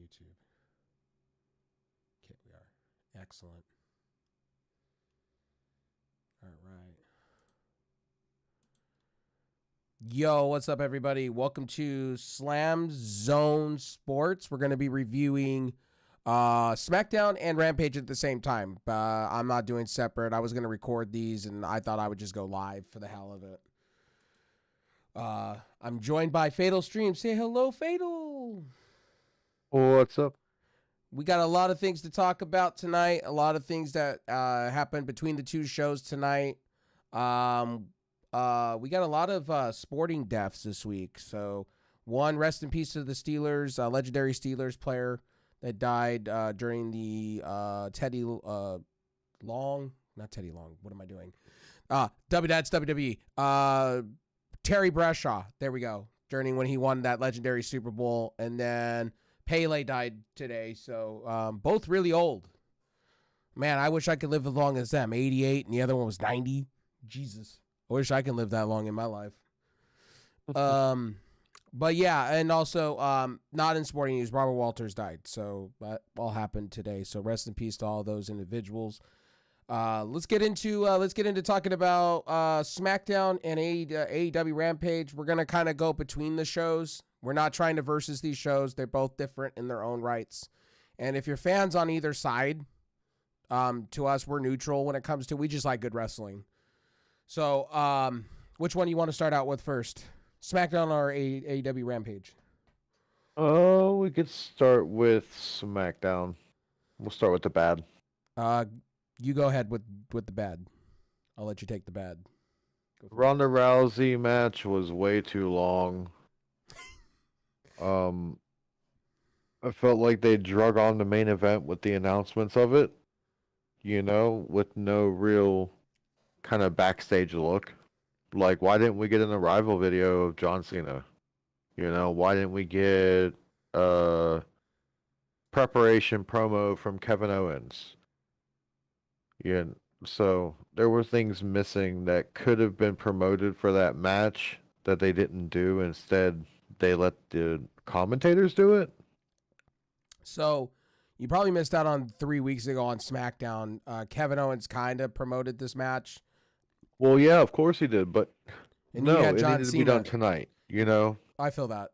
YouTube. Okay, we are. Excellent. All right. Yo, what's up, everybody? Welcome to SlamZoneSports. We're going to be reviewing SmackDown and Rampage at the same time. I'm not doing separate. I was going to record these, and I thought I would just go live for the hell of it. I'm joined by Fatal Stream. Say hello, Fatal. What's up? We got a lot of things to talk about tonight. A lot of things that happened between the two shows tonight. We got a lot of sporting deaths this week. So, one, rest in peace to the Steelers, legendary Steelers player that died during the Teddy Long. Not Teddy Long. What am I doing? That's WWE. Terry Bradshaw. There we go. During when he won that legendary Super Bowl. And then Pele died today. So, both really old. Man, I wish I could live as long as them. 88 and the other one was 90. Jesus. I wish I can live that long in my life. But yeah, and also not in sporting news, Robert Walters died. So that all happened today. So rest in peace to all those individuals. Let's get into talking about SmackDown and AEW Rampage. We're gonna kind of go between the shows. We're not trying to versus these shows. They're both different in their own rights. And if you're fans on either side, to us, we're neutral when it comes to, we just like good wrestling. So, which one do you want to start out with first? SmackDown or AEW Rampage? Oh, we could start with SmackDown. We'll start with the bad. You go ahead with the bad. I'll let you take the bad. Ronda Rousey match was way too long. I felt like they drug on the main event with the announcements of it, with no real kind of backstage look. Like, why didn't we get an arrival video of John Cena? Why didn't we get a preparation promo from Kevin Owens? So there were things missing that could have been promoted for that match that they didn't do. Instead, they let the commentators do it. So you probably missed out on 3 weeks ago on SmackDown. Kevin Owens kind of promoted this match. Well, yeah, of course he did, but no, it John needed to Cena. be done tonight, I feel that.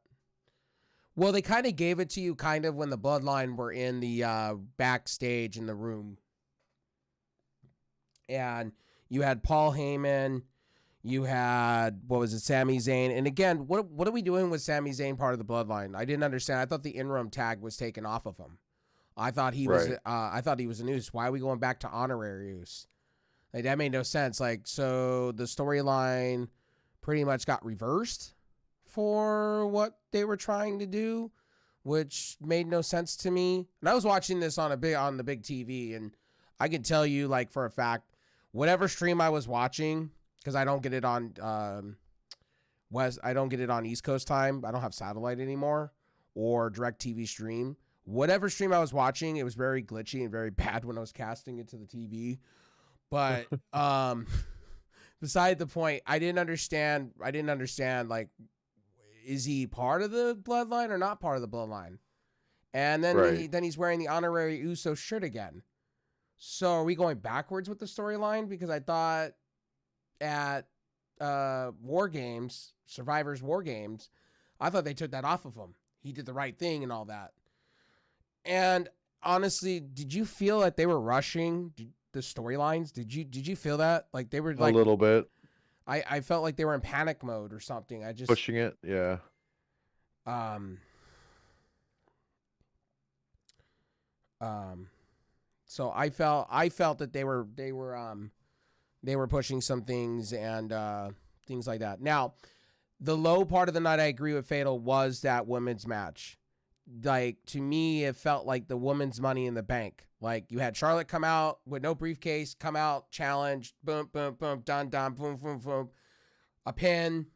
Well, they kind of gave it to you kind of when the Bloodline were in the backstage in the room. And you had Paul Heyman, you had, Sami Zayn. And again, what are we doing with Sami Zayn part of the Bloodline? I didn't understand. I thought the interim tag was taken off of him. I thought he was a noose. Why are we going back to honorary use? Like, that made no sense. Like, so the storyline pretty much got reversed for what they were trying to do, which made no sense to me. And I was watching this on the big TV, and I can tell you, like, for a fact, whatever stream I was watching, because I don't get it on I don't get it on East Coast time. I don't have satellite anymore or DirecTV stream. Whatever stream I was watching, it was very glitchy and very bad when I was casting it to the TV. But beside the point, I didn't understand, like, is he part of the Bloodline or not part of the Bloodline? And then then he's wearing the honorary Uso shirt again. So are we going backwards with the storyline? Because I thought at War Games, Survivor's War Games, I thought they took that off of him. He did the right thing and all that. And honestly, did you feel that they were rushing the storylines? Did you feel that? Like, they were like a little bit. I felt like they were in panic mode or something. I just pushing it, yeah. So I felt that they were pushing some things and things like that. Now, the low part of the night, I agree with Fatal, was that women's match. Like, to me, it felt like the women's Money in the Bank. Like, you had Charlotte come out with no briefcase, come out, challenge, boom, boom, boom, dun, dun, boom, boom, boom, a pin,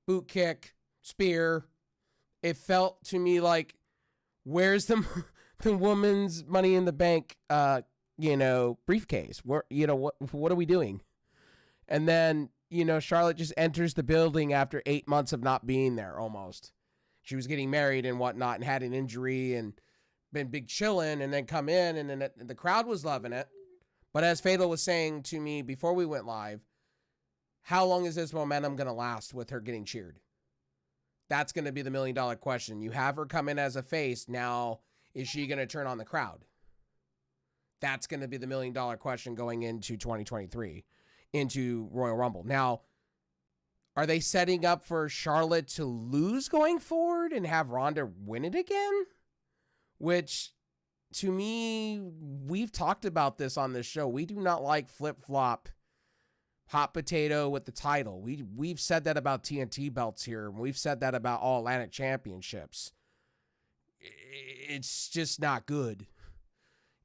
boot kick, spear. It felt to me like, where's the woman's Money in the Bank, briefcase? What are we doing? And then, Charlotte just enters the building after 8 months of not being there almost. She was getting married and whatnot and had an injury and been big chilling and then come in and then the crowd was loving it. But as Fatal was saying to me before we went live, how long is this momentum going to last with her getting cheered? That's going to be the $1 million question. You have her come in as a face. Now, is she going to turn on the crowd? That's going to be the $1 million question going into 2023, into Royal Rumble. Now, are they setting up for Charlotte to lose going forward and have Ronda win it again? Which, to me, we've talked about this on this show. We do not like flip-flop, hot potato with the title. We've said that about TNT belts here. We've said that about All Atlantic Championships. It's just not good.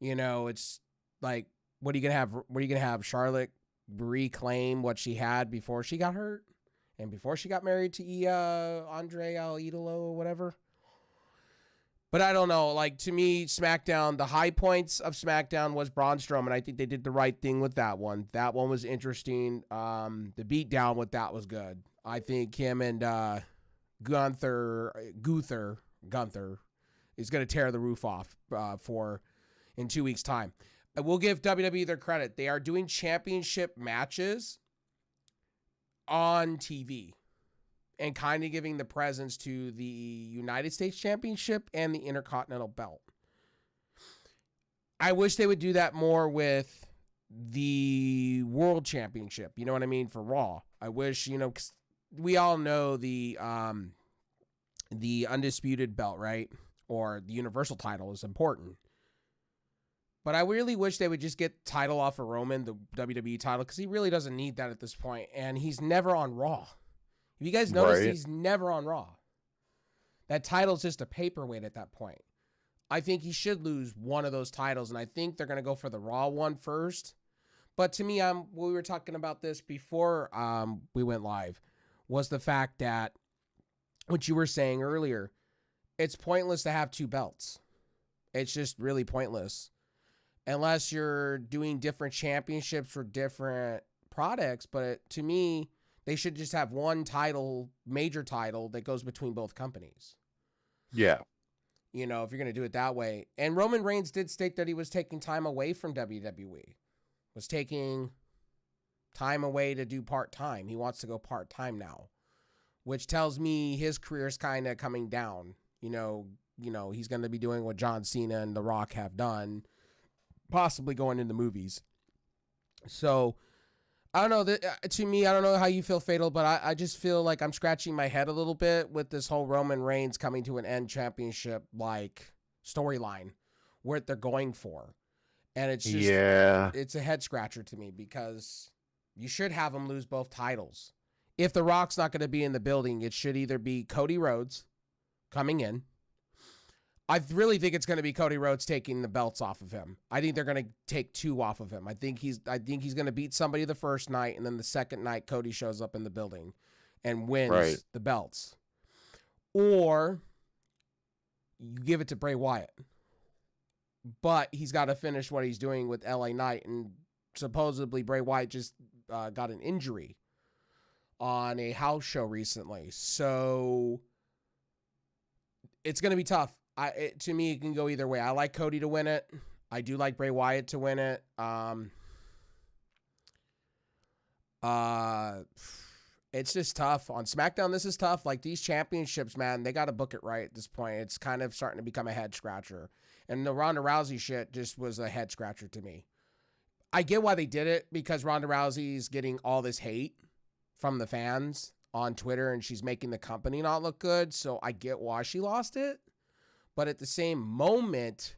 You know, it's like, what are you gonna have Charlotte reclaim what she had before she got hurt and before she got married to Andre El Idolo or whatever? But I don't know. Like, to me, SmackDown, the high points of SmackDown was Braun Strowman. I think they did the right thing with that one. That one was interesting. The beatdown with that was good. I think him and Gunther is going to tear the roof off in 2 weeks' time. I will give WWE their credit. They are doing championship matches on TV and kind of giving the presence to the United States Championship and the Intercontinental Belt. I wish they would do that more with the World Championship. You know what I mean? For Raw. I wish, 'cause we all know the Undisputed Belt, right? Or the Universal title is important. But I really wish they would just get title off of Roman, the WWE title, because he really doesn't need that at this point. And he's never on Raw. If you guys notice, He's never on Raw. That title's just a paperweight at that point. I think he should lose one of those titles, and I think they're going to go for the Raw one first. But to me, we were talking about this before we went live, was the fact that, what you were saying earlier, it's pointless to have two belts. It's just really pointless. Unless you're doing different championships for different products. But to me, they should just have one title, major title, that goes between both companies. Yeah. If you're going to do it that way. And Roman Reigns did state that he was taking time away from WWE. Was taking time away to do part-time. He wants to go part-time now. Which tells me his career's kind of coming down. He's going to be doing what John Cena and The Rock have done. Possibly going into movies. So, I don't know. To me, I don't know how you feel, Fatal, but I just feel like I'm scratching my head a little bit with this whole Roman Reigns coming to an end championship storyline, what they're going for. And it's just, it's a head scratcher to me because you should have him lose both titles. If The Rock's not going to be in the building, it should either be Cody Rhodes coming in. I really think it's going to be Cody Rhodes taking the belts off of him. I think they're going to take two off of him. I think he's going to beat somebody the first night, and then the second night Cody shows up in the building and wins the belts. Or you give it to Bray Wyatt. But he's got to finish what he's doing with LA Knight, and supposedly Bray Wyatt just got an injury on a house show recently. So it's going to be tough. To me, it can go either way. I like Cody to win it. I do like Bray Wyatt to win it. It's just tough. On SmackDown, this is tough. Like, these championships, man, they got to book it right at this point. It's kind of starting to become a head scratcher. And the Ronda Rousey shit just was a head scratcher to me. I get why they did it, because Ronda Rousey's getting all this hate from the fans on Twitter, and she's making the company not look good. So I get why she lost it. But at the same moment,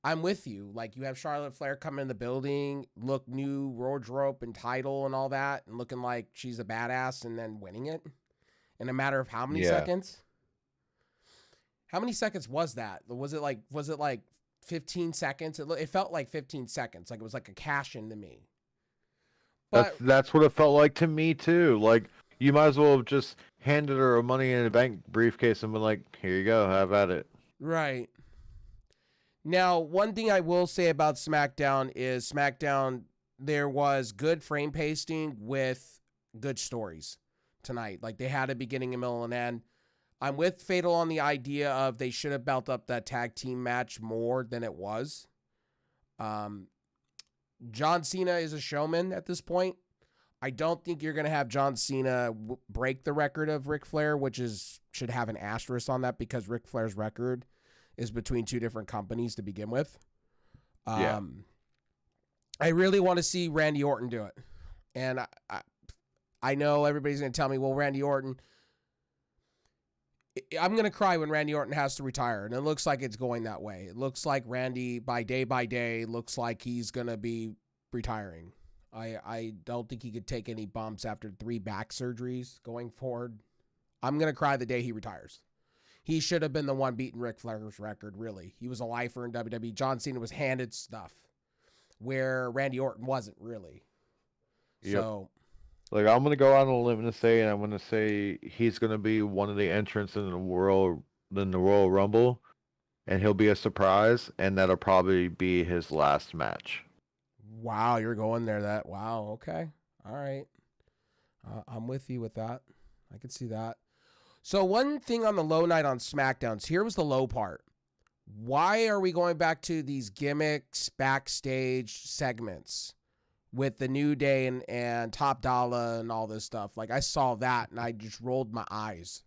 I'm with you. Like, you have Charlotte Flair come in the building, look new wardrobe and title and all that, and looking like she's a badass, and then winning it in a matter of how many seconds? How many seconds was that? Was it like 15 seconds? It felt like 15 seconds. Like, it was like a cash in to me. But that's what it felt like to me too. Like, you might as well have just handed her a Money in the Bank briefcase and been like, here you go, have at it. Right. Now, one thing I will say about SmackDown is there was good frame pasting with good stories tonight. Like, they had a beginning, a middle, and end. I'm with Fatal on the idea of they should have built up that tag team match more than it was. John Cena is a showman at this point. I don't think you're going to have John Cena break the record of Ric Flair, which should have an asterisk on that because Ric Flair's record is between two different companies to begin with. Yeah. I really want to see Randy Orton do it. And I know everybody's going to tell me, well, Randy Orton, I'm going to cry when Randy Orton has to retire. And it looks like it's going that way. It looks like Randy, by day, looks like he's going to be retiring. I don't think he could take any bumps after 3 back surgeries going forward. I'm going to cry the day he retires. He should have been the one beating Ric Flair's record, really. He was a lifer in WWE. John Cena was handed stuff where Randy Orton wasn't, really. Yep. So, like, I'm going to go out on a limb and say, and I'm going to say he's going to be one of the entrants in the Royal Rumble, and he'll be a surprise, and that'll probably be his last match. wow, you're going there. Wow, okay. All right. I'm with you with that. I can see that. So one thing on the low night on SmackDown, here was the low part. Why are we going back to these gimmicks, backstage segments with the New Day and Top Dollar and all this stuff? Like, I saw that, and I just rolled my eyes.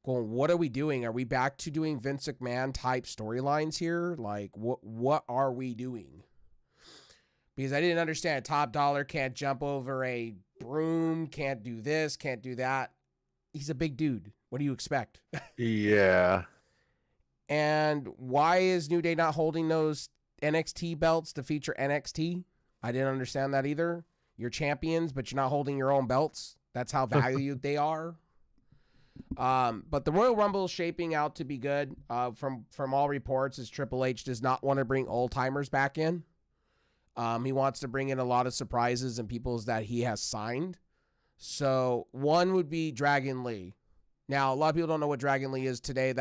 Going, what are we doing? Are we back to doing Vince McMahon-type storylines here? Like, what are we doing? Because I didn't understand. Top Dollar can't jump over a broom, can't do this, can't do that. He's a big dude. What do you expect? Yeah. And why is New Day not holding those NXT belts to feature NXT? I didn't understand that either. You're champions, but you're not holding your own belts. That's how valued they are. But the Royal Rumble is shaping out to be good. From all reports, is Triple H does not want to bring old timers back in. He wants to bring in a lot of surprises and people that he has signed. So one would be Dragon Lee. Now, a lot of people don't know what Dragon Lee is today.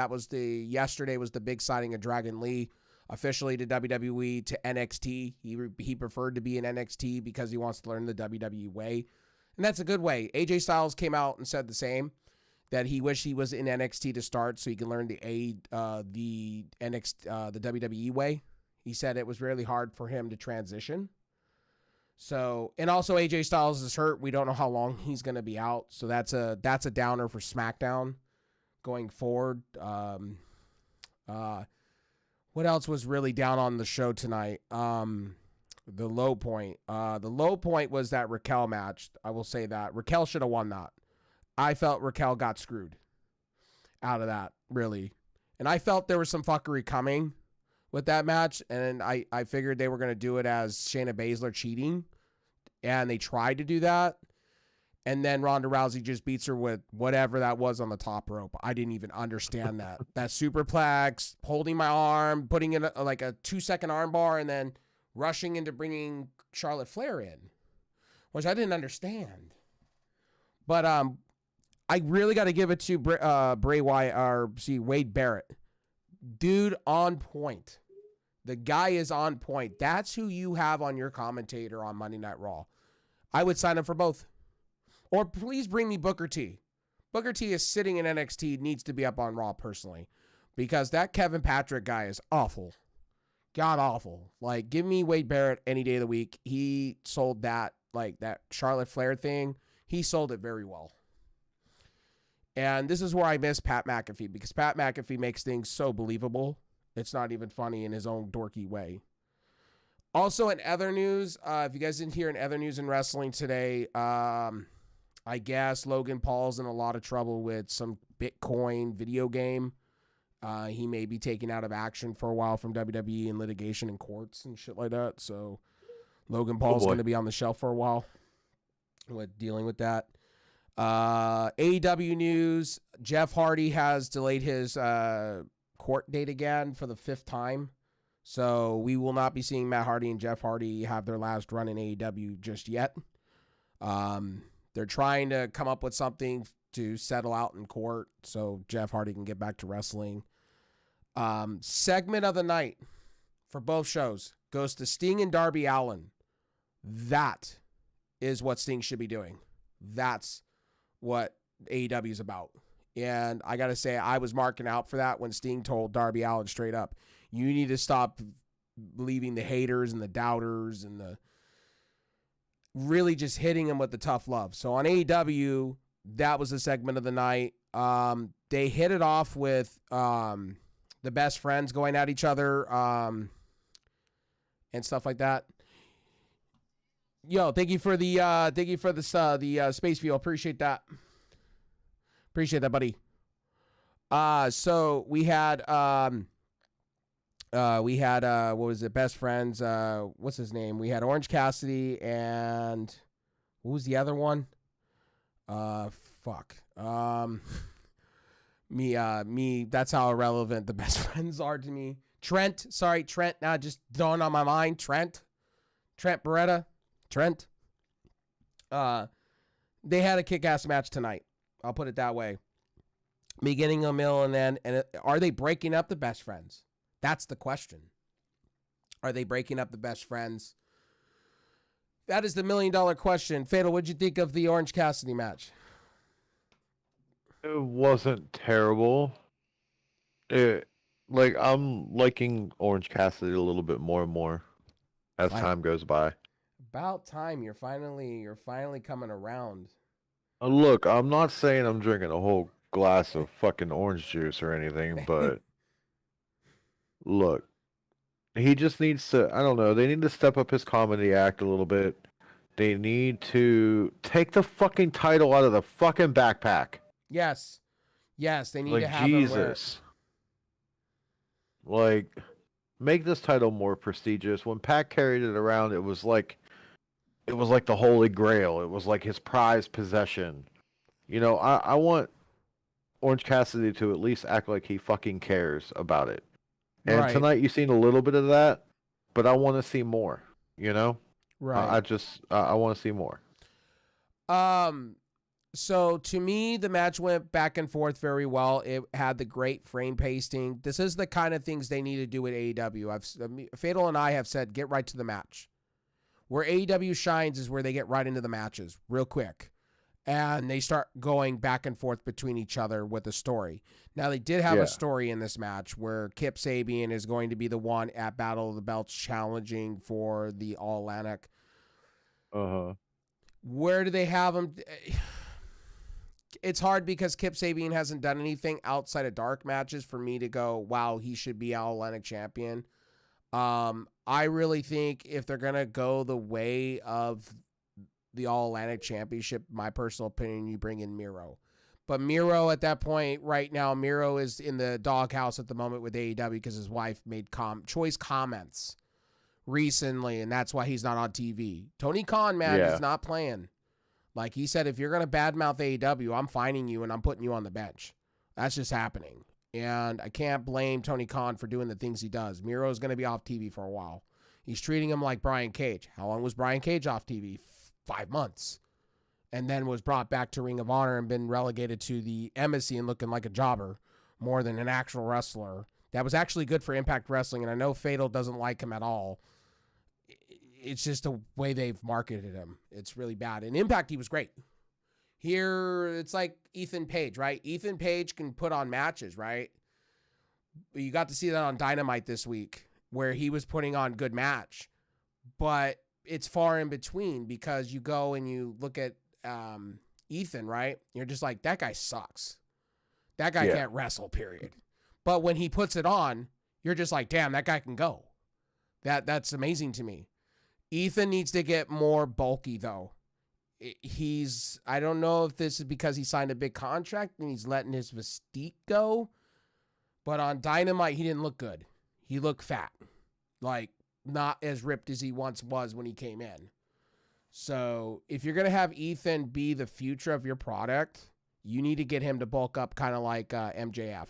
Yesterday was the big signing of Dragon Lee officially to WWE to NXT. He preferred to be in NXT because he wants to learn the WWE way. And that's a good way. AJ Styles came out and said the same, that he wished he was in NXT to start so he can learn the WWE way. He said it was really hard for him to transition. So, and also AJ Styles is hurt. We don't know how long he's going to be out. So that's a downer for SmackDown going forward. What else was really down on the show tonight? The low point. The low point was that Raquel match. I will say that Raquel should have won that. I felt Raquel got screwed out of that, really. And I felt there was some fuckery coming with that match, and I figured they were going to do it as Shayna Baszler cheating, and they tried to do that, and then Ronda Rousey just beats her with whatever that was on the top rope. I didn't even understand that. That superplex, holding my arm, putting in like a 2-second arm bar, and then rushing into bringing Charlotte Flair in, which I didn't understand. But I really got to give it to Wade Barrett. Dude on point. The guy is on point. That's who you have on your commentator on Monday Night Raw. I would sign him for both. Or please bring me Booker T. Booker T is sitting in NXT, needs to be up on Raw personally. Because that Kevin Patrick guy is awful. God awful. Like, give me Wade Barrett any day of the week. He sold that, like that Charlotte Flair thing. He sold it very well. And this is where I miss Pat McAfee, because Pat McAfee makes things so believable. It's not even funny in his own dorky way. Also, in other news, if you guys didn't hear in other news in wrestling today, I guess Logan Paul's in a lot of trouble with some Bitcoin video game. He may be taken out of action for a while from WWE and litigation in courts and shit like that. So Logan Paul's going to be on the shelf for a while with dealing with that. AEW news, Jeff Hardy has delayed his court date again for the 5th time. So we will not be seeing Matt Hardy and Jeff Hardy have their last run in AEW just yet. They're trying to come up with something to settle out in court so Jeff Hardy can get back to wrestling. Segment of the night for both shows goes to Sting and Darby Allin. That is what Sting should be doing. That's what AEW is about. And I got to say, I was marking out for that when Sting told Darby Allin straight up, you need to stop believing the haters and the doubters and the really just hitting him with the tough love. So on AEW, that was the segment of the night. They hit it off with the best friends going at each other and stuff like that. Yo, thank you for the space view. Appreciate that. Appreciate that, buddy. So we had what was it? Best friends. What's his name? We had Orange Cassidy and what was the other one? Fuck. Me. That's how irrelevant the best friends are to me. Trent. Now just dawned on my mind. Trent Beretta. Trent. They had a kick-ass match tonight. I'll put it that way. Beginning, a middle, and end. And are they breaking up the best friends? That's the question. Are they breaking up the best friends? That is the $1 million question. Fatal, what'd you think of the Orange Cassidy match? It wasn't terrible. I'm liking Orange Cassidy a little bit more and more as time goes by. About time. You're finally coming around. Look, I'm not saying I'm drinking a whole glass of fucking orange juice or anything, but look, he just needs to, I don't know, they need to step up his comedy act a little bit. They need to take the fucking title out of the fucking backpack. Yes, they need to have Jesus. Make this title more prestigious. When Pac carried it around, it was like the Holy Grail. It was like his prized possession. I want Orange Cassidy to at least act like he fucking cares about it. And tonight you've seen a little bit of that, but I want to see more, Right. I want to see more. So to me, the match went back and forth very well. It had the great frame pasting. This is the kind of things they need to do at AEW. Fatal and I have said, get right to the match. Where AEW shines is where they get right into the matches real quick. And they start going back and forth between each other with a story. Now, they did have a story in this match where Kip Sabian is going to be the one at Battle of the Belts challenging for the All-Atlantic. Uh-huh. Where do they have him? It's hard because Kip Sabian hasn't done anything outside of dark matches for me to go, wow, he should be All-Atlantic champion. I really think if they're going to go the way of the All-Atlantic Championship, my personal opinion, you bring in Miro. But Miro at that point, right now, Miro is in the doghouse at the moment with AEW because his wife made choice comments recently, and that's why he's not on TV. Tony Khan, man, is not playing. Like he said, if you're going to badmouth AEW, I'm fining you and I'm putting you on the bench. That's just happening. And I can't blame Tony Khan for doing the things he does. Miro's going to be off TV for a while. He's treating him like Brian Cage. How long was Brian Cage off TV? 5 months. And then was brought back to Ring of Honor and been relegated to the embassy and looking like a jobber more than an actual wrestler. That was actually good for Impact Wrestling, and I know Fatal doesn't like him at all. It's just the way they've marketed him. It's really bad. In Impact, he was great. Here, it's like Ethan Page, right? Ethan Page can put on matches, right? You got to see that on Dynamite this week where he was putting on good match. But it's far in between because you go and you look at Ethan, right? You're just like, that guy sucks. That guy can't wrestle, period. But when he puts it on, you're just like, damn, that guy can go. That's amazing to me. Ethan needs to get more bulky, though. I don't know if this is because he signed a big contract and he's letting his mystique go, but on Dynamite, he didn't look good. He looked fat. Like, not as ripped as he once was when he came in. So if you're going to have Ethan be the future of your product, you need to get him to bulk up kind of like MJF.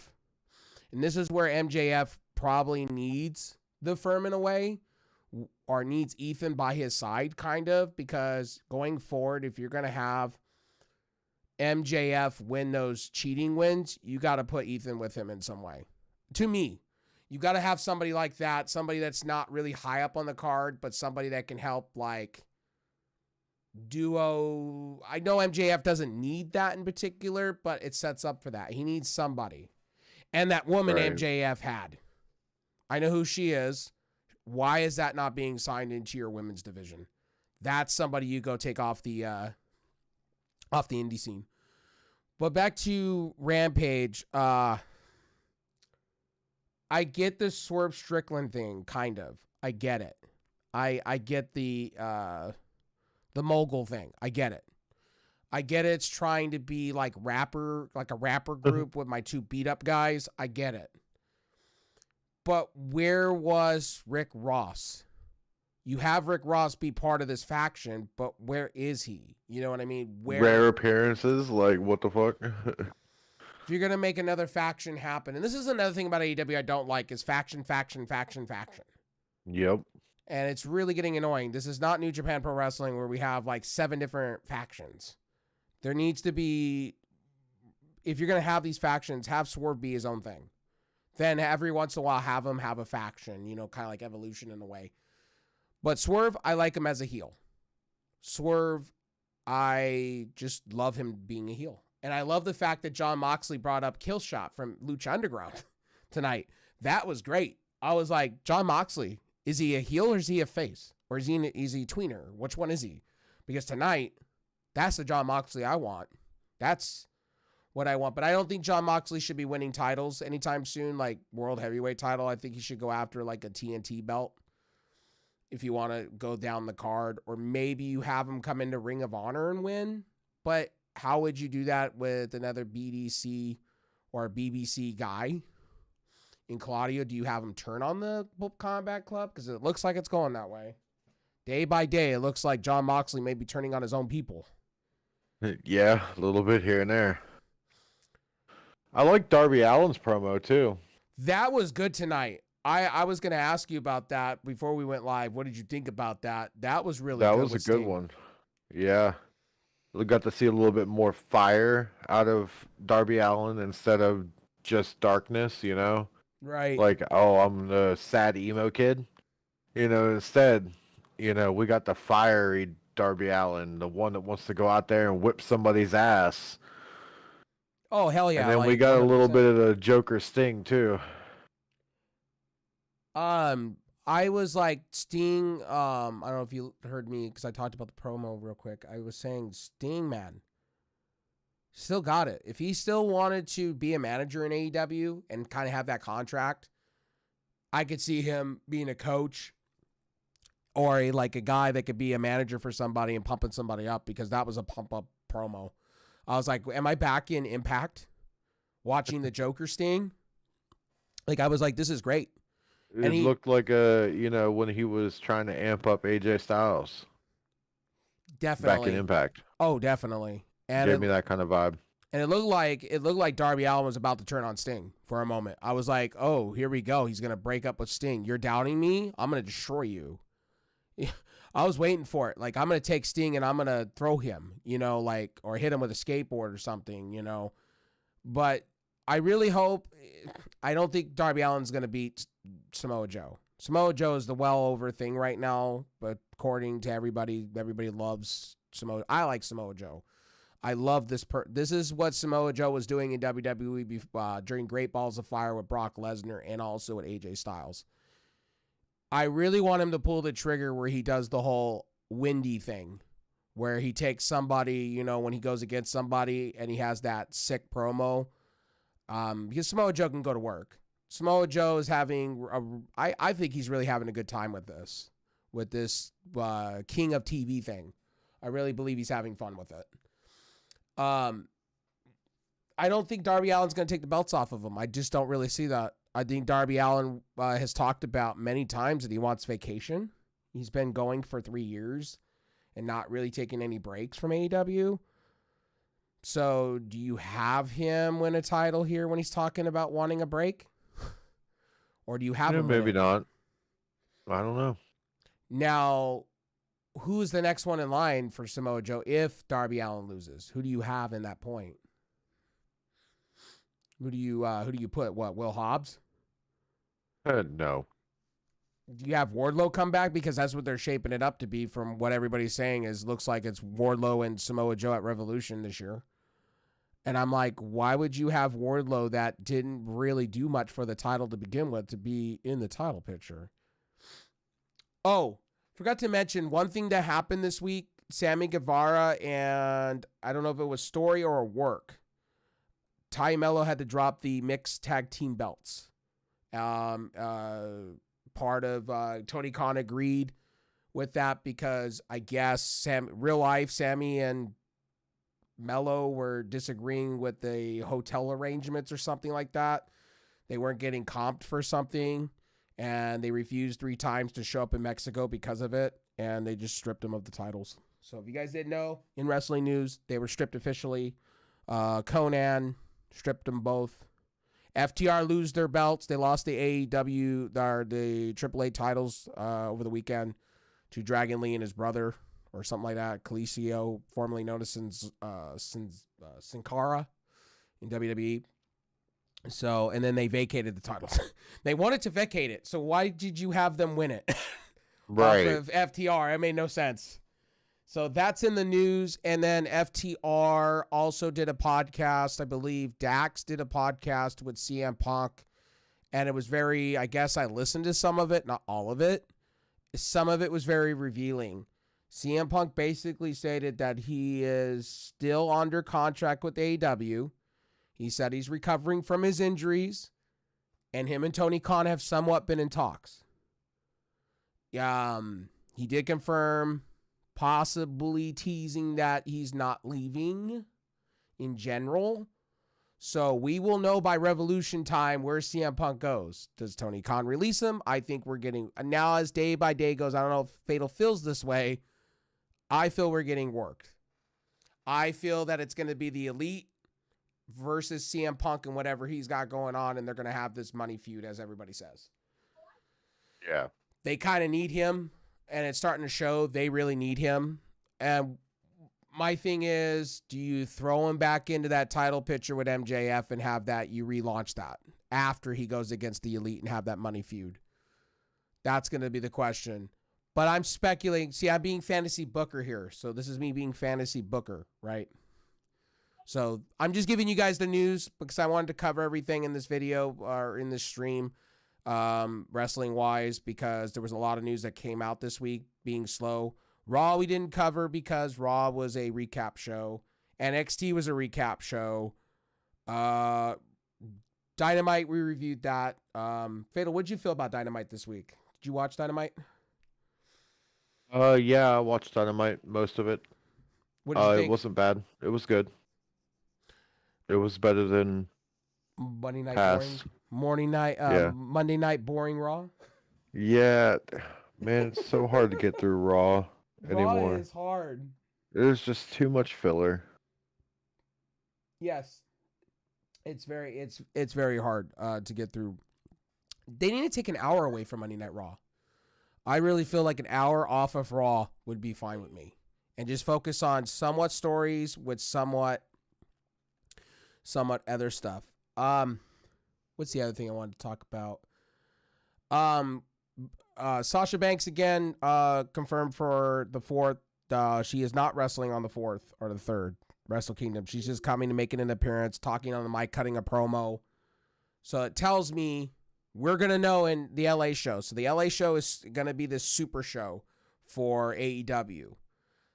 And this is where MJF probably needs the Furman away or needs Ethan by his side kind of, because going forward, if you're going to have MJF win those cheating wins, you got to put Ethan with him in some way. To me, you got to have somebody like that, somebody that's not really high up on the card, but somebody that can help like duo. I know MJF doesn't need that in particular, but it sets up for that. He needs somebody. And that woman Right. MJF had. I know who she is. Why is that not being signed into your women's division? That's somebody you go take off the indie scene. But back to Rampage. I get the Swerve Strickland thing, kind of. I get it. I get the mogul thing. I get it. I get it. It's trying to be like a rapper group with my two beat up guys. I get it. But where was Rick Ross? You have Rick Ross be part of this faction, but where is he? You know what I mean? Rare appearances, like what the fuck? If you're gonna make another faction happen, and this is another thing about AEW I don't like, is faction. Yep. And it's really getting annoying. This is not New Japan Pro Wrestling where we have like 7 different factions. There needs to be, if you're gonna have these factions, have Swerve be his own thing. Then every once in a while have him have a faction, you know, kind of like Evolution in a way. But Swerve, I like him as a heel. Swerve, I just love him being a heel. And I love the fact that Jon Moxley brought up Killshot from Lucha Underground tonight. That was great. I was like, Jon Moxley, is he a heel or is he a face? Or is he a tweener? Which one is he? Because tonight, that's the Jon Moxley I want. That's what I want. But I don't think Jon Moxley should be winning titles anytime soon, like World Heavyweight title. I think he should go after like a TNT belt if you want to go down the card. Or maybe you have him come into Ring of Honor and win. But how would you do that with another BDC or BBC guy in Claudio? Do you have him turn on the Combat Club? Because it looks like it's going that way. Day by day, it looks like Jon Moxley may be turning on his own people. Yeah, a little bit here and there. I like Darby Allin's promo too. That was good tonight. I was going to ask you about that before we went live. What did you think about that? That was really good. That was a good one. Yeah. We got to see a little bit more fire out of Darby Allin instead of just darkness, you know? Right. Like, oh, I'm the sad emo kid. You know, instead, you know, we got the fiery Darby Allin, the one that wants to go out there and whip somebody's ass. Oh, hell yeah. And then we got 100%. A little bit of the Joker Sting, too. I was like, Sting, I don't know if you heard me because I talked about the promo real quick. I was saying, Sting, man, still got it. If he still wanted to be a manager in AEW and kind of have that contract, I could see him being a coach or a guy that could be a manager for somebody and pumping somebody up, because that was a pump up promo. I was like, am I back in Impact watching the Joker Sting? Like, I was like, this is great. It looked like when he was trying to amp up AJ Styles. Definitely. Back in Impact. Oh, definitely. And gave me that kind of vibe. And it looked like Darby Allin was about to turn on Sting for a moment. I was like, oh, here we go. He's gonna break up with Sting. You're doubting me? I'm gonna destroy you. I was waiting for it. Like, I'm gonna take Sting and I'm gonna throw him, or hit him with a skateboard or something, But I really hope. I don't think Darby Allin's gonna beat Samoa Joe. Samoa Joe is the well over thing right now, but according to everybody loves Samoa. I like Samoa Joe. I love this. This is what Samoa Joe was doing in WWE during Great Balls of Fire with Brock Lesnar and also with AJ Styles. I really want him to pull the trigger where he does the whole windy thing, where he takes somebody, when he goes against somebody and he has that sick promo. Because Samoa Joe can go to work. Samoa Joe is I think he's really having a good time with this King of TV thing. I really believe he's having fun with it. I don't think Darby Allin's going to take the belts off of him. I just don't really see that. I think Darby Allin has talked about many times that he wants vacation. He's been going for 3 years and not really taking any breaks from AEW. So do you have him win a title here when he's talking about wanting a break? Or do you have him maybe not. I don't know. Now, who's the next one in line for Samoa Joe if Darby Allin loses? Who do you have in that point? Who do you put? What, Will Hobbs? No. Do you have Wardlow come back? Because that's what they're shaping it up to be from what everybody's saying is looks like it's Wardlow and Samoa Joe at Revolution this year. And I'm like, why would you have Wardlow that didn't really do much for the title to begin with to be in the title picture? Oh, forgot to mention one thing that happened this week. Sammy Guevara and I don't know if it was Story or Work. Ty Mello had to drop the mixed tag team belts. Part of Tony Khan agreed with that because I guess real life Sammy and Mello were disagreeing with the hotel arrangements or something like that. They weren't getting comped for something, and they refused 3 times to show up in Mexico because of it, and they just stripped them of the titles. So if you guys didn't know, in wrestling news, they were stripped officially. Conan stripped them both. FTR lose their belts. They lost the AEW, the AAA titles over the weekend to Dragon Lee and his brother or something like that. Calicio, formerly known as Sin Cara in WWE. So, and then they vacated the titles. They wanted to vacate it. So why did you have them win it? Right. Off of FTR. It made no sense. So that's in the news. And then FTR also did a podcast. I believe Dax did a podcast with CM Punk. And it was very, I guess I listened to some of it, not all of it. Some of it was very revealing. CM Punk basically stated that he is still under contract with AEW. He said he's recovering from his injuries. And him and Tony Khan have somewhat been in talks. He did confirm, possibly teasing that he's not leaving in general. So we will know by Revolution time where CM Punk goes. Does Tony Khan release him? I think we're getting, now as day by day goes, I don't know if Fatal feels this way. I feel we're getting worked. I feel that it's going to be the Elite versus CM Punk and whatever he's got going on, and they're going to have this money feud, as everybody says. Yeah. They kind of need him, and it's starting to show they really need him. And my thing is, do you throw him back into that title picture with MJF and have that, you relaunch that after he goes against the Elite and have that money feud? That's going to be the question. But I'm speculating. See, I'm being fantasy booker here. So this is me being fantasy booker, right? So I'm just giving you guys the news because I wanted to cover everything in this video or in this stream, wrestling-wise, because there was a lot of news that came out this week being slow. Raw we didn't cover because Raw was a recap show. NXT was a recap show. Dynamite, we reviewed that. Fatal, what'd you feel about Dynamite this week? Did you watch Dynamite? Yeah, I watched Dynamite, most of it. What did you think? It wasn't bad. It was good. It was better than Monday night past. boring. Monday night boring Raw. Yeah, man, it's so hard to get through Raw anymore. Raw is hard. There's just too much filler. Yes, it's very hard to get through. They need to take an hour away from Monday Night Raw. I really feel like an hour off of Raw would be fine with me, and just focus on somewhat stories with somewhat other stuff. What's the other thing I wanted to talk about? Sasha Banks again confirmed for the 4th. She is not wrestling on the 4th or the 3rd Wrestle Kingdom. She's just coming to making an appearance, talking on the mic, cutting a promo. So it tells me we're going to know in the LA show. So the LA show is going to be this super show for AEW.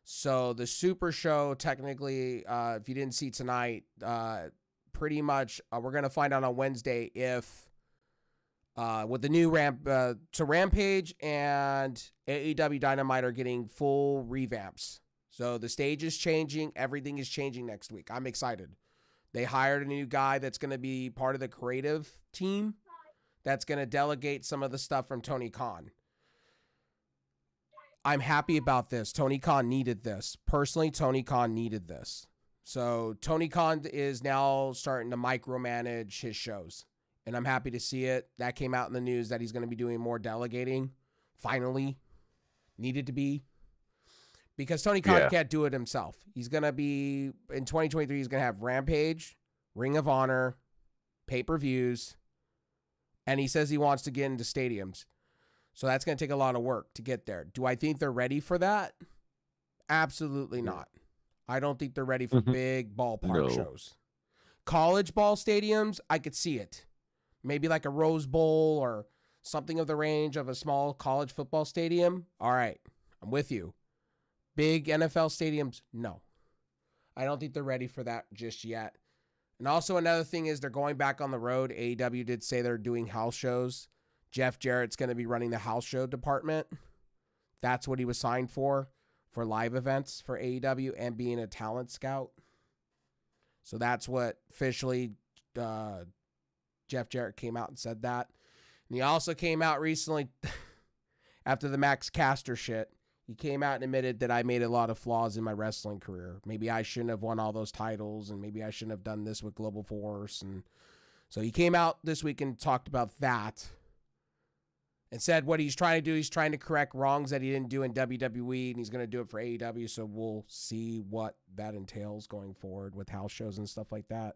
So the super show, technically, if you didn't see tonight, pretty much we're going to find out on Wednesday if with the new Rampage and AEW Dynamite are getting full revamps. So the stage is changing. Everything is changing next week. I'm excited. They hired a new guy that's going to be part of the creative team that's going to delegate some of the stuff from Tony Khan. I'm happy about this. Tony Khan needed this. Personally, Tony Khan needed this. So Tony Khan is now starting to micromanage his shows. And I'm happy to see it. That came out in the news that he's going to be doing more delegating. Finally. Needed to be. Because Tony Khan can't do it himself. He's going to be, in 2023, he's going to have Rampage, Ring of Honor, pay-per-views, and he says he wants to get into stadiums. So that's going to take a lot of work to get there. Do I think they're ready for that? Absolutely not. I don't think they're ready for big ballpark shows. College ball stadiums, I could see it. Maybe like a Rose Bowl or something of the range of a small college football stadium. All right, I'm with you. Big NFL stadiums, no. I don't think they're ready for that just yet. And also another thing is they're going back on the road. AEW did say they're doing house shows. Jeff Jarrett's going to be running the house show department. That's what he was signed for live events for AEW and being a talent scout. So that's what officially Jeff Jarrett came out and said that. And he also came out recently after the Max Caster shit. He came out and admitted that I made a lot of flaws in my wrestling career. Maybe I shouldn't have won all those titles, and maybe I shouldn't have done this with Global Force. And so he came out this week and talked about that and said what he's trying to do. He's trying to correct wrongs that he didn't do in WWE, and he's going to do it for AEW. So we'll see what that entails going forward with house shows and stuff like that.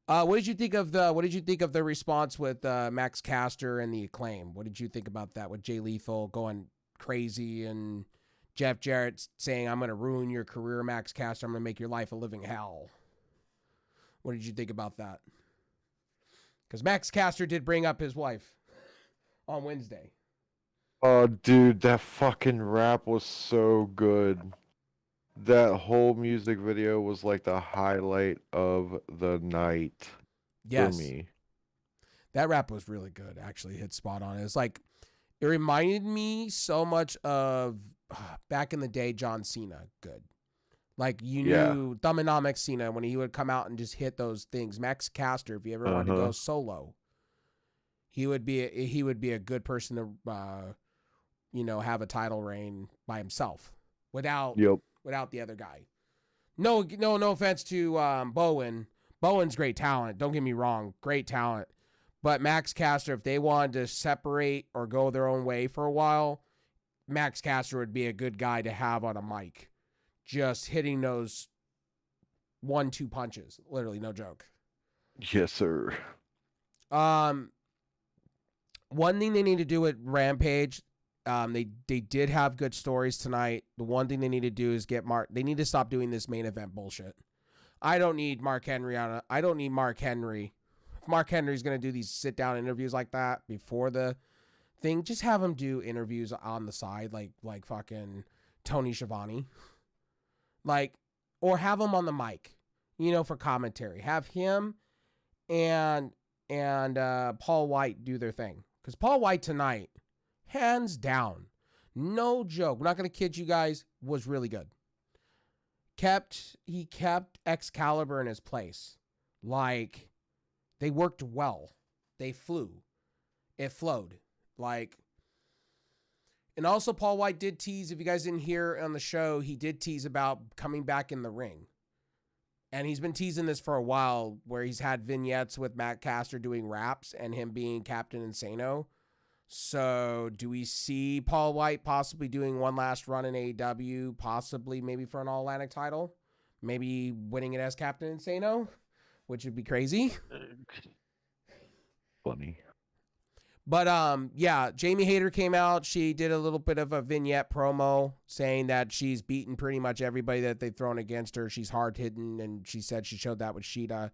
What did you think of the response with Max Caster and the Acclaim? What did you think about that with Jay Lethal going crazy and Jeff Jarrett saying, I'm going to ruin your career, Max Caster. I'm going to make your life a living hell. What did you think about that? Because Max Caster did bring up his wife on Wednesday. Oh, dude, that fucking rap was so good. That whole music video was like the highlight of the night for me. That rap was really good, actually. Hit spot on. It reminded me so much of back in the day, John Cena. Good. Like, you knew Thumbnomic Cena when he would come out and just hit those things. Max Caster, if you ever wanted to go solo, he would be a good person to, have a title reign by himself without the other guy. No offense to Bowen. Bowen's great talent. Don't get me wrong, great talent. But Max Caster, if they wanted to separate or go their own way for a while, Max Caster would be a good guy to have on a mic. Just hitting those 1-2 punches. Literally, no joke. Yes, sir. One thing they need to do at Rampage, they did have good stories tonight. The one thing they need to do is they need to stop doing this main event bullshit. I don't need Mark Henry If Mark Henry's going to do these sit-down interviews like that before the thing, just have him do interviews on the side like fucking Tony Schiavone. Or have him on the mic, for commentary. Have him and Paul White do their thing. Because Paul White tonight, hands down, no joke, I'm not going to kid you guys, was really good. He kept Excalibur in his place. They worked well. They flew. It flowed. And also Paul White did tease, if you guys didn't hear on the show, he did tease about coming back in the ring. And he's been teasing this for a while, where he's had vignettes with Matt Caster doing raps and him being Captain Insano. So do we see Paul White possibly doing one last run in AEW, possibly maybe for an All-Atlantic title? Maybe winning it as Captain Insano, which would be crazy. Funny. But Jamie Hayter came out. She did a little bit of a vignette promo saying that she's beaten pretty much everybody that they've thrown against her. She's hard-hitting, and she said she showed that with Sheeta.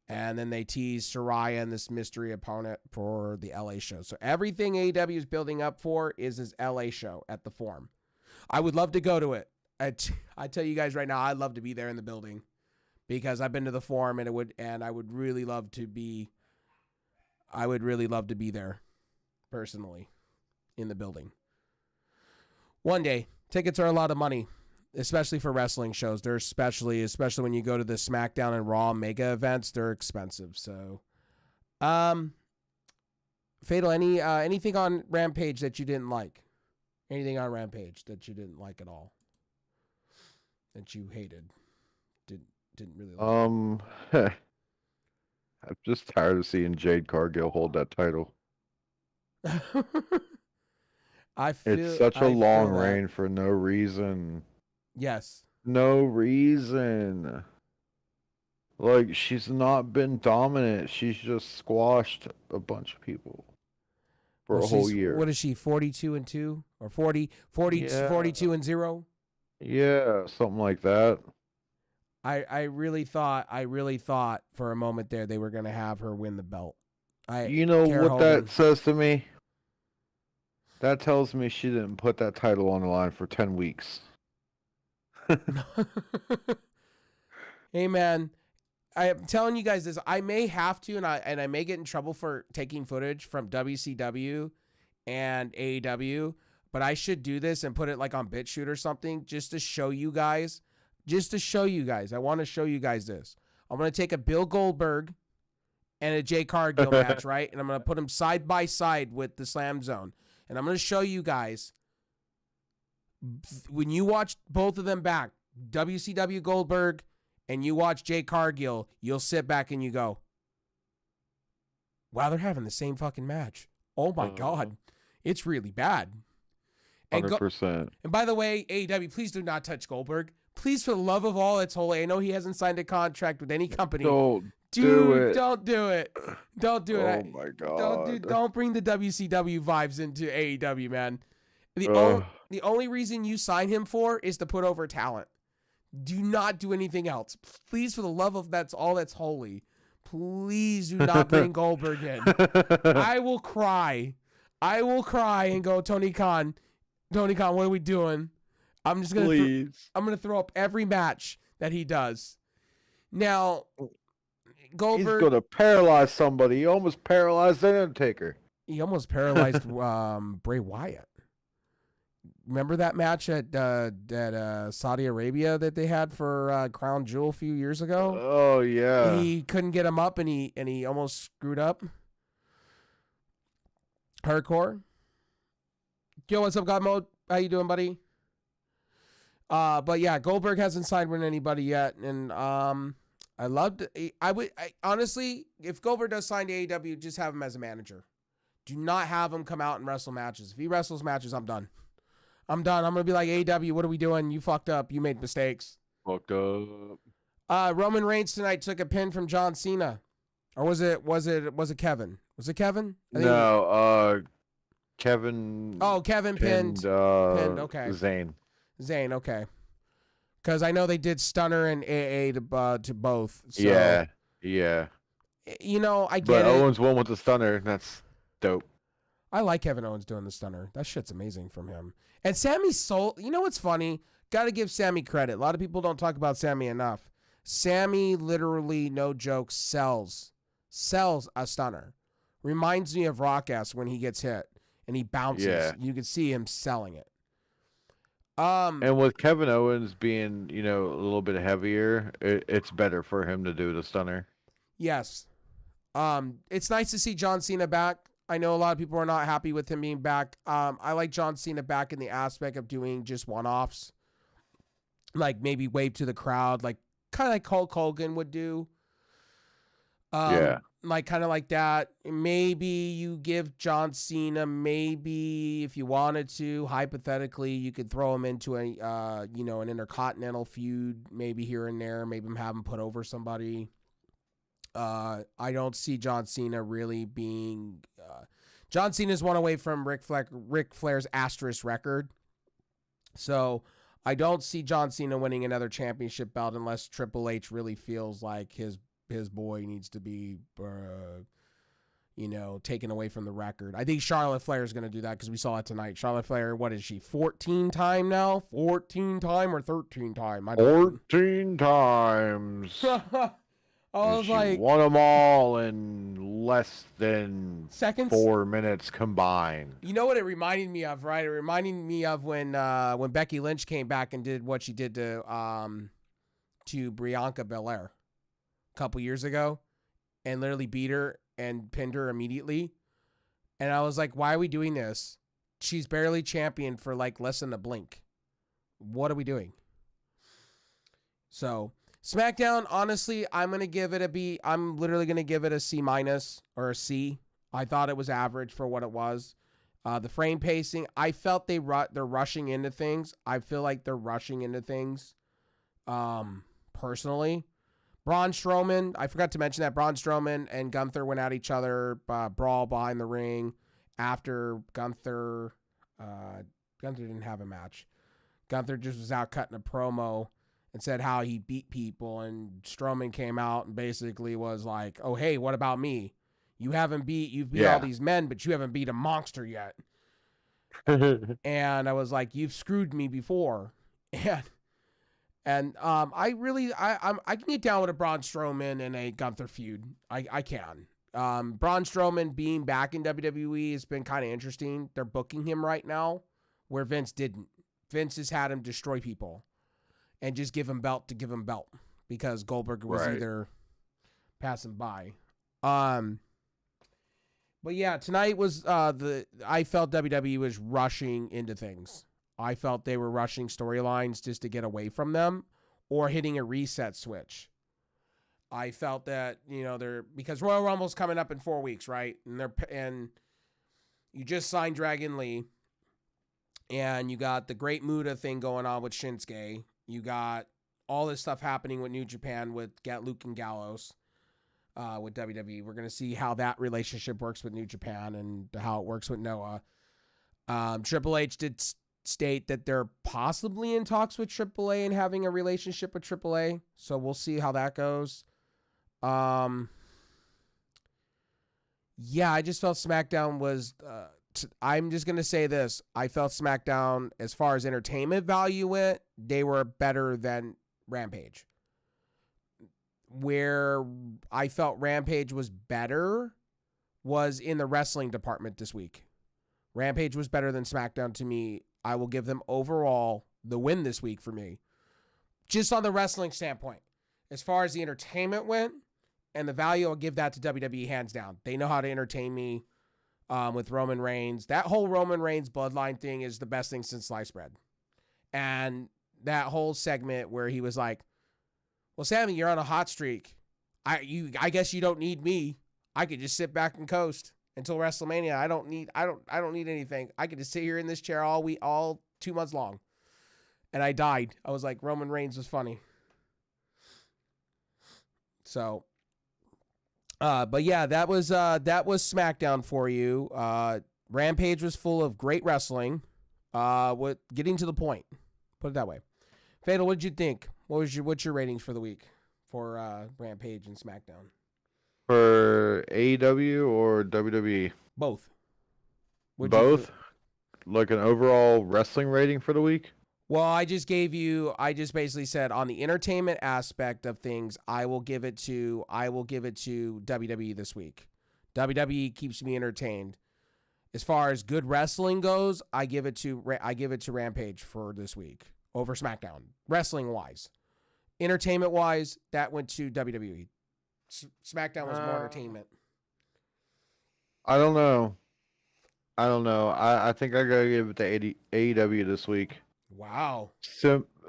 And then they teased Saraya and this mystery opponent for the LA show. So everything AEW is building up for is his LA show at the Forum. I would love to go to it. I tell you guys right now, I'd love to be there in the building, because I've been to the Forum and I would really love to be there personally in the building. One day. Tickets are a lot of money, especially for wrestling shows. They're especially when you go to the SmackDown and Raw mega events, they're expensive. So, Fatal, anything on Rampage that you didn't like? Anything on Rampage that you didn't like at all? That you hated? Didn't really like? I'm just tired of seeing Jade Cargill hold that title. It's such a long reign for no reason. Yes. No reason. She's not been dominant. She's just squashed a bunch of people. for a whole year. What is she, 42-2 or 42-0? Yeah, something like that. I really thought for a moment there they were going to have her win the belt. You know Kara what Hogan. that says to me? That tells me she didn't put that title on the line for 10 weeks. Hey, man. I'm telling you guys this. I may have to, and I may get in trouble for taking footage from WCW and AEW, but I should do this and put it like on BitChute or something just to show you guys. I want to show you guys this. I'm going to take a Bill Goldberg and a Jay Cargill match, right? And I'm going to put them side by side with the Slam Zone. And I'm going to show you guys, when you watch both of them back, WCW Goldberg and you watch Jay Cargill, you'll sit back and you go, wow, they're having the same fucking match. Oh, my God. It's really bad. 100%. And by the way, AEW, please do not touch Goldberg. Please, for the love of all that's holy. I know he hasn't signed a contract with any company. Don't do it. Don't do it. Don't do it. Oh, my God. Don't bring the WCW vibes into AEW, man. The only reason you sign him for is to put over talent. Do not do anything else. Please, for the love of that's all that's holy. Please do not bring Goldberg in. I will cry. And go, Tony Khan, what are we doing? I'm just going to I'm going to throw up every match that he does. Now, Goldberg, he's going to paralyze somebody. He almost paralyzed the Undertaker. He almost paralyzed Bray Wyatt. Remember that match at Saudi Arabia that they had for Crown Jewel a few years ago? Oh yeah. He couldn't get him up and he almost screwed up. Hardcore. Yo, what's up, God Mode? How you doing, buddy? But yeah, Goldberg hasn't signed with anybody yet, and I loved. I honestly, if Goldberg does sign to AEW, just have him as a manager. Do not have him come out and wrestle matches. If he wrestles matches, I'm done. I'm gonna be like, AEW, what are we doing? You fucked up. You made mistakes. Fucked up. Roman Reigns tonight took a pin from John Cena, or was it Kevin? Was it Kevin? No, Kevin. Oh, Kevin pinned. Okay. Zayn, okay. Because I know they did Stunner and AA to both. So, yeah. You know, I get but it. Owens won with the Stunner. That's dope. I like Kevin Owens doing the Stunner. That shit's amazing from him. And Sammy sold. You know what's funny? Got to give Sammy credit. A lot of people don't talk about Sammy enough. Sammy literally, no joke, sells a Stunner. Reminds me of Rock-ass when he gets hit and he bounces. Yeah. You can see him selling it. And with Kevin Owens being, a little bit heavier, it's better for him to do the Stunner. Yes. It's nice to see John Cena back. I know a lot of people are not happy with him being back. I like John Cena back in the aspect of doing just one-offs. Like maybe wave to the crowd, like kind of like Hulk Hogan would do. Yeah. Like kind of like that. Maybe you give John Cena, maybe if you wanted to, hypothetically, you could throw him into an intercontinental feud, maybe here and there, maybe have him put over somebody. I don't see John Cena really being. John Cena's one away from Ric Flair's asterisk record, so I don't see John Cena winning another championship belt unless Triple H really feels like his boy needs to be, taken away from the record. I think Charlotte Flair is going to do that because we saw it tonight. Charlotte Flair, what is she, 14-time now? 14-time or 13-time? 14 times. I was like, won them all in less than seconds? 4 minutes combined. You know what it reminded me of, right? It reminded me of when Becky Lynch came back and did what she did to Bianca Belair a couple years ago and literally beat her and pinned her immediately. And I was like, why are we doing this? She's barely championed for like less than a blink. What are we doing? So SmackDown, honestly, I'm going to give it a B. I'm literally going to give it a C- or a C. I thought it was average for what it was. The frame pacing, I felt they're rushing into things. I feel like they're rushing into things personally. Braun Strowman, I forgot to mention that Braun Strowman and Gunther went at each other, brawl behind the ring. after Gunther. Gunther didn't have a match. Gunther just was out cutting a promo and said how he beat people, and Strowman came out and basically was like, "Oh, hey, what about me? You've beat all these men, but you haven't beat a monster yet." And I was like, "You've screwed me before." And I can get down with a Braun Strowman and a Gunther feud. I can. Braun Strowman being back in WWE has been kind of interesting. They're booking him right now where Vince didn't. Vince has had him destroy people and just give him belt to give him belt because Goldberg was either passing by. But yeah, tonight was I felt WWE was rushing into things. I felt they were rushing storylines just to get away from them or hitting a reset switch. I felt that, because Royal Rumble's coming up in 4 weeks, right? And you just signed Dragon Lee, and you got the Great Muta thing going on with Shinsuke. You got all this stuff happening with New Japan with Luke and Gallows with WWE. We're going to see how that relationship works with New Japan and how it works with Noah. Triple H did state that they're possibly in talks with AAA and having a relationship with AAA. So we'll see how that goes. Yeah, I just felt SmackDown was, I'm just going to say this. I felt SmackDown, as far as entertainment value went, they were better than Rampage. Where I felt Rampage was better was in the wrestling department this week. Rampage was better than SmackDown to me. I will give them overall the win this week for me. Just on the wrestling standpoint. As far as the entertainment went and the value, I'll give that to WWE hands down. They know how to entertain me with Roman Reigns. That whole Roman Reigns bloodline thing is the best thing since sliced bread. And that whole segment where he was like, "Well, Sammy, you're on a hot streak. I guess you don't need me. I could just sit back and coast until WrestleMania. I don't need anything. I could just sit here in this chair all 2 months long." And I died. I was like, Roman Reigns was funny. So, but yeah, that was SmackDown for you. Rampage was full of great wrestling. With getting to the point. Put it that way. Fatal, what did you think? What's your ratings for the week for Rampage and SmackDown? For AEW or WWE? Both. Both? Like an overall wrestling rating for the week? Well, I just basically said on the entertainment aspect of things, I will give it to WWE this week. WWE keeps me entertained. As far as good wrestling goes, I give it to Rampage for this week over SmackDown. Wrestling wise, entertainment wise, that went to WWE. SmackDown was more entertainment. I don't know. I think I gotta give it to AEW this week. Wow.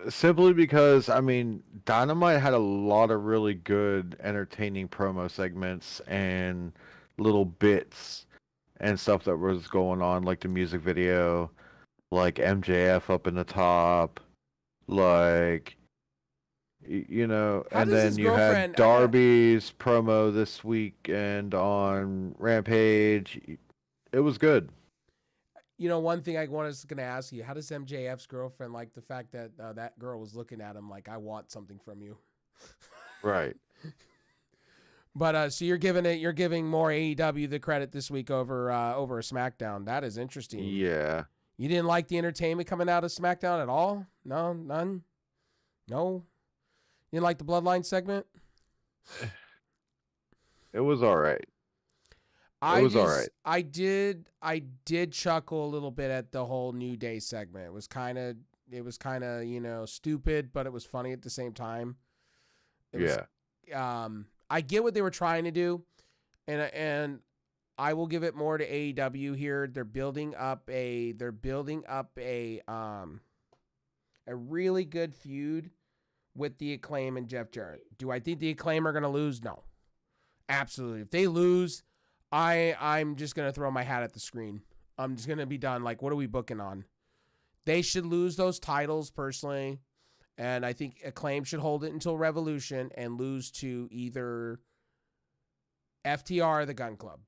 Simply because, I mean, Dynamite had a lot of really good, entertaining promo segments and little bits and stuff that was going on, like the music video, like MJF up in the top, like, and then you had Darby's promo this weekend on Rampage. It was good. One thing I was going to ask you, how does MJF's girlfriend like the fact that that girl was looking at him like, "I want something from you"? Right. But so you're giving more AEW the credit this week over SmackDown. That is interesting. Yeah. You didn't like the entertainment coming out of SmackDown at all? No, none. No. You didn't like the Bloodline segment? It was all right. All right. I did chuckle a little bit at the whole New Day segment. It was kind of stupid, but it was funny at the same time. I get what they were trying to do, and I will give it more to AEW here. They're building up a really good feud with the Acclaim and Jeff Jarrett. Do I think the Acclaim are going to lose? No. Absolutely. If they lose, I'm just going to throw my hat at the screen. I'm just going to be done. Like, what are we booking on? They should lose those titles personally. And I think Acclaim should hold it until Revolution and lose to either FTR or the Gun Club.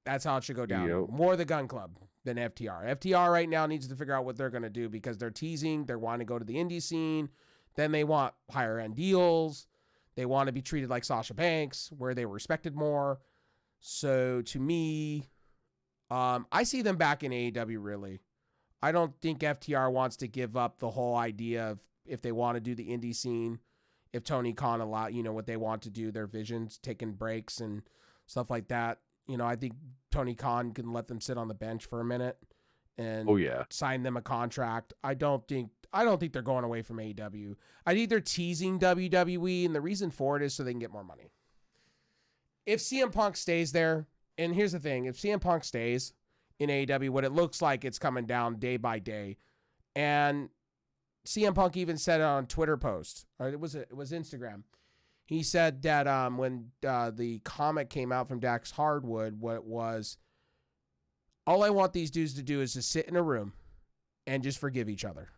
That's how it should go down. Yep. More the Gun Club than FTR. FTR right now needs to figure out what they're going to do because they're teasing. They want to go to the indie scene. Then they want higher end deals. They want to be treated like Sasha Banks, where they were respected more. So to me, I see them back in AEW, really. I don't think FTR wants to give up the whole idea of if they want to do the indie scene, if Tony Khan allow, what they want to do, their visions, taking breaks and stuff like that. I think Tony Khan can let them sit on the bench for a minute and sign them a contract. I don't think they're going away from AEW. I think they're teasing WWE, and the reason for it is so they can get more money. If CM Punk stays there, and here's the thing, if CM Punk stays in AEW, what it looks like it's coming down day by day, and CM Punk even said it on Twitter post, or it was Instagram. He said that when the comment came out from Dax Hardwood, what it was, all I want these dudes to do is just sit in a room and just forgive each other.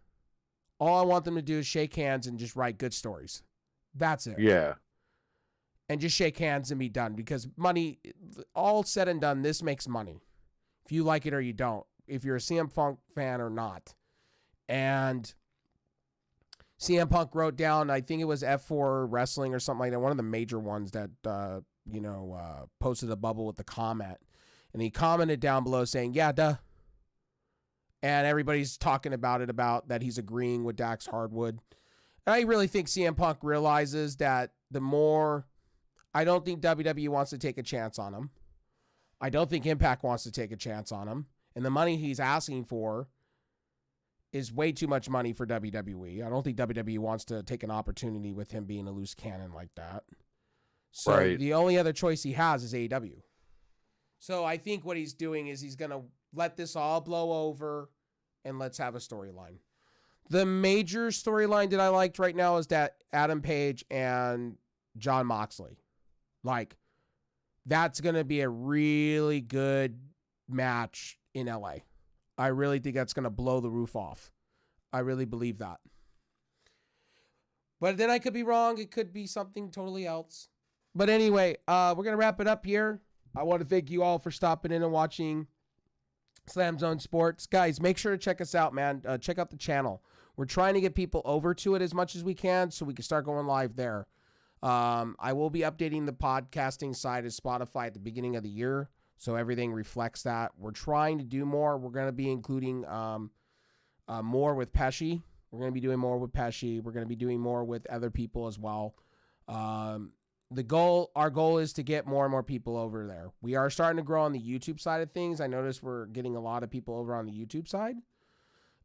All I want them to do is shake hands and just write good stories. That's it. Yeah. And just shake hands and be done, because money, all said and done, this makes money. If you like it or you don't, if you're a CM Punk fan or not. And CM Punk wrote down, I think it was F4 Wrestling or something like that, one of the major ones that, posted a bubble with the comment. And he commented down below saying, yeah, duh. And everybody's talking about it, about that he's agreeing with Dax Hardwood. And I really think CM Punk realizes that I don't think WWE wants to take a chance on him. I don't think Impact wants to take a chance on him. And the money he's asking for is way too much money for WWE. I don't think WWE wants to take an opportunity with him being a loose cannon like that. So The only other choice he has is AEW. So I think what he's doing is he's going to let this all blow over and let's have a storyline. The major storyline that I liked right now is that Adam Page and Jon Moxley. That's going to be a really good match in LA. I really think that's going to blow the roof off. I really believe that. But then I could be wrong. It could be something totally else. But anyway, we're going to wrap it up here. I want to thank you all for stopping in and watching Slam Zone Sports. Guys, make sure to check us out, man. Check out the channel. We're trying to get people over to it as much as we can so we can start going live there. I will be updating the podcasting side of Spotify at the beginning of the year, so everything reflects that. We're trying to do more. We're going to be including more with Pesci. We're going to be doing more with Pesci. We're going to be doing more with other people as well. Our goal is to get more and more people over there. We are starting to grow on the YouTube side of things. I noticed we're getting a lot of people over on the YouTube side,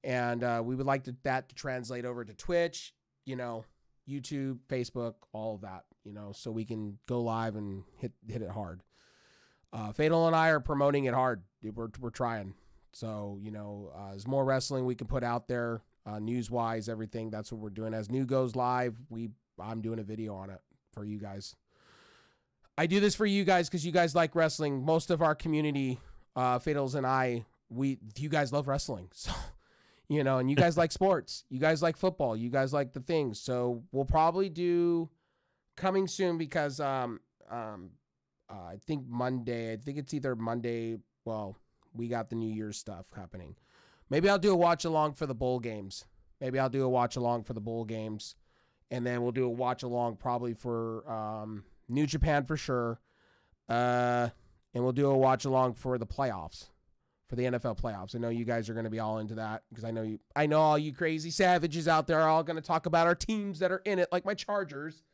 and we would like that to translate over to Twitch, YouTube, Facebook, all of that, so we can go live and hit it hard. Fatal and I are promoting it hard. We're trying. So, as more wrestling we can put out there, news-wise, everything, that's what we're doing. As new goes live, I'm doing a video on it for you guys. I do this for you guys because you guys like wrestling. Most of our community, Fatals and I, you guys love wrestling. So, and you guys like sports. You guys like football. You guys like the things. So we'll probably do coming soon because I think it's either Monday. Well, we got the New Year's stuff happening. Maybe I'll do a watch along for the bowl games. And then we'll do a watch along probably for New Japan for sure. And we'll do a watch along for the playoffs, for the NFL playoffs. I know you guys are going to be all into that because I know all you crazy savages out there are all going to talk about our teams that are in it, like my Chargers,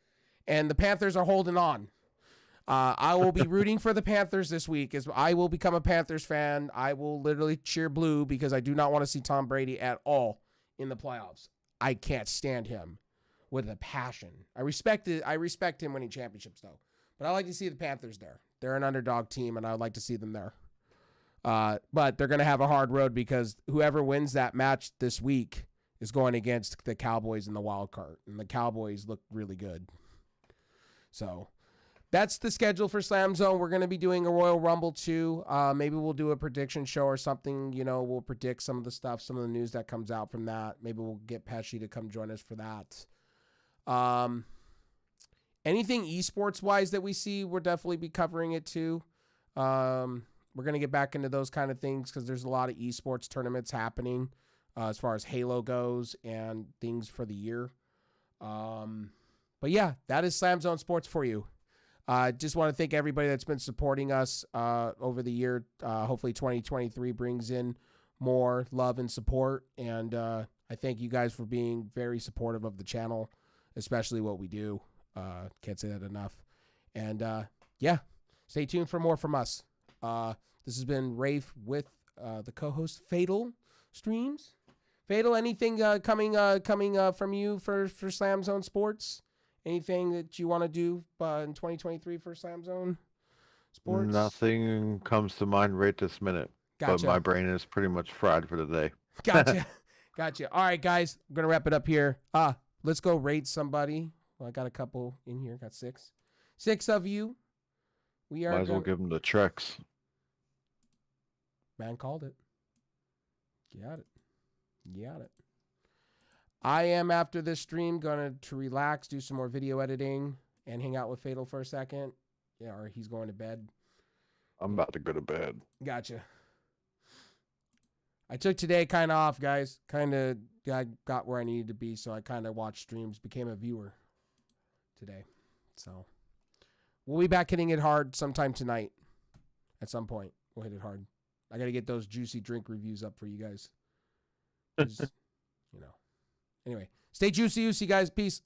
and the Panthers are holding on. I will be rooting for the Panthers this week. I will become a Panthers fan. I will literally cheer blue because I do not want to see Tom Brady at all in the playoffs. I can't stand him with a passion. I respect him winning championships though, but I like to see the Panthers there. They're an underdog team, and I would like to see them there. But they're going to have a hard road because whoever wins that match this week is going against the Cowboys in the wild card, and the Cowboys look really good. So that's the schedule for Slam Zone. We're going to be doing a Royal Rumble too. Maybe we'll do a prediction show or something. We'll predict some of the stuff, some of the news that comes out from that. Maybe we'll get Pesci to come join us for that. Anything esports wise that we see, we'll definitely be covering it too. We're We're going to get back into those kind of things because there's a lot of esports tournaments happening as far as Halo goes and things for the year. But yeah, that is Slam Zone Sports for you. Just want to thank everybody that's been supporting us over the year. Hopefully 2023 brings in more love and support. And I thank you guys for being very supportive of the channel, especially what we do. Can't say that enough. And yeah, stay tuned for more from us. This has been Rafe with the co-host Fatal Streams. Fatal, anything coming from you for Slam Zone Sports? Anything that you want to do in 2023 for Slam Zone Sports? Nothing comes to mind right this minute. Gotcha. But my brain is pretty much fried for the day. Gotcha. All right, guys, I'm gonna wrap it up here. Let's go rate somebody. Well, I got a couple in here. Got six of you. We are. Might as well give them the Trex. Man called it. Got it. I am, after this stream, going to relax, do some more video editing, and hang out with Fatal for a second. Yeah, or he's going to bed. I'm about to go to bed. Gotcha. I took today kind of off, guys. Kind of got where I needed to be, so I kind of watched streams, became a viewer today. So we'll be back hitting it hard sometime tonight. At some point, we'll hit it hard. I got to get those juicy drink reviews up for you guys. Anyway, stay juicy, guys. Peace.